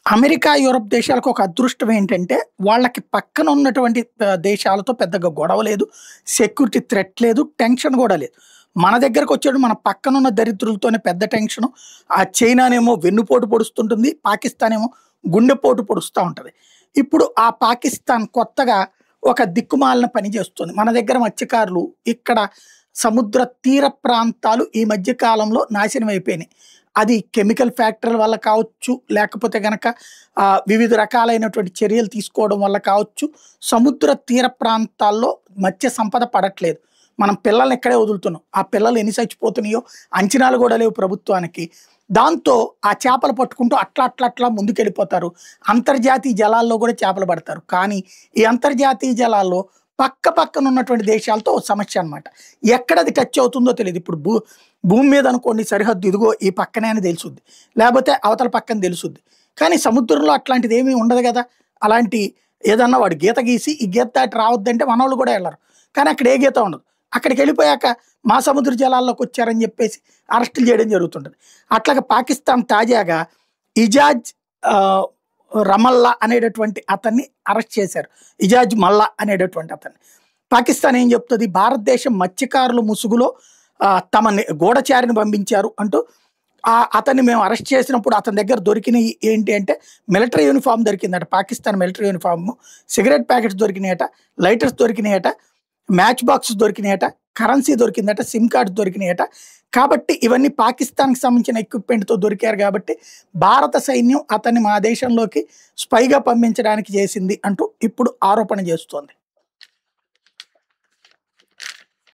America, Europe దేశాలకు ఒక అదృష్టం ఏంటంటే, వాళ్ళకి పక్కన ఉన్నటువంటి దేశాలతో పెద్దగా గొడవ లేదు. సెక్యూరిటీ థ్రెట్ లేదు. టెన్షన్ గూడా లేదు. మన దగ్గరకొచ్చేటప్పుడు మన పక్కనున్న దరిద్రులతోనే పెద్ద టెన్షను. ఆ చైనానేమో వెన్నుపోటు పొడుస్తుంటుంది. పాకిస్తాన్ ఏమో గుండెపోటు పొడుస్తా ఉంటది. ఇప్పుడు ఆ పాకిస్తాన్ కొత్తగా ఒక దిక్కుమాలిన పని చేస్తుంది. మన దగ్గర మత్స్యకారులు ఇక్కడ సముద్ర తీర ప్రాంతాలు ఈ మధ్య కాలంలో నాశనం అయిపోయినాయి. అది కెమికల్ ఫ్యాక్టరీల వల్ల కావచ్చు, లేకపోతే గనక వివిధ రకాలైనటువంటి చర్యలు తీసుకోవడం వల్ల కావచ్చు, సముద్ర తీర ప్రాంతాల్లో మత్స్య సంపద పడట్లేదు. మనం పిల్లల్ని ఇక్కడే వదులుతున్నాం. ఆ పిల్లలు ఎన్ని చచ్చిపోతున్నాయో అంచనాలు కూడా లేవు ప్రభుత్వానికి. దాంతో ఆ చేపలు పట్టుకుంటూ అట్లా ముందుకెళ్ళిపోతారు. అంతర్జాతీయ జలాల్లో కూడా చేపలు పడతారు. కానీ ఈ అంతర్జాతీయ జలాల్లో పక్కన ఉన్నటువంటి దేశాలతో ఓ సమస్య అనమాట. ఎక్కడది టచ్ అవుతుందో తెలియదు. ఇప్పుడు భూమి మీద అనుకోండి సరిహద్దు ఇదిగో ఈ పక్కనే అని తెలుసుద్ది. లేకపోతే అవతల పక్కన తెలుసుద్ది. కానీ సముద్రంలో అట్లాంటిది ఏమీ ఉండదు కదా! అలాంటి ఏదన్నా వాడు గీత గీసి ఈ గీత దాటి రావద్దంటే మనోళ్ళు కూడా వెళ్ళరు. కానీ అక్కడ ఏ గీత ఉండదు. అక్కడికెళ్ళిపోయాక మా సముద్ర జలాల్లోకి వచ్చారని చెప్పేసి అరెస్టులు చేయడం జరుగుతుంటది. అట్లాగా పాకిస్తాన్ తాజాగా ఇజాజ్ రమల్లా అనేటటువంటి అతన్ని అరెస్ట్ చేశారు. ఇజాజ్ మల్లా అనేటటువంటి అతన్ని. పాకిస్తాన్ ఏం చెప్తుంది, భారతదేశం మత్స్యకారుల ముసుగులో తమ గూఢచారిని పంపించారు అంటూ అతన్ని మేము అరెస్ట్ చేసినప్పుడు అతని దగ్గర దొరికినవి ఏంటి అంటే మిలిటరీ యూనిఫామ్ దొరికిందట. Pakistan military uniform, cigarette packets దొరికినాయట, లైటర్స్ దొరికినాయట, మ్యాచ్ బాక్స్ దొరికినాయట, కరెన్సీ దొరికిందట, సిమ్ కార్డ్స్ దొరికినాయట. కాబట్టి ఇవన్నీ పాకిస్తాన్కి సంబంధించిన ఎక్విప్మెంట్తో దొరికారు. కాబట్టి భారత సైన్యం అతన్ని మా దేశంలోకి స్పైగా పంపించడానికి చేసింది అంటూ ఇప్పుడు ఆరోపణ చేస్తోంది.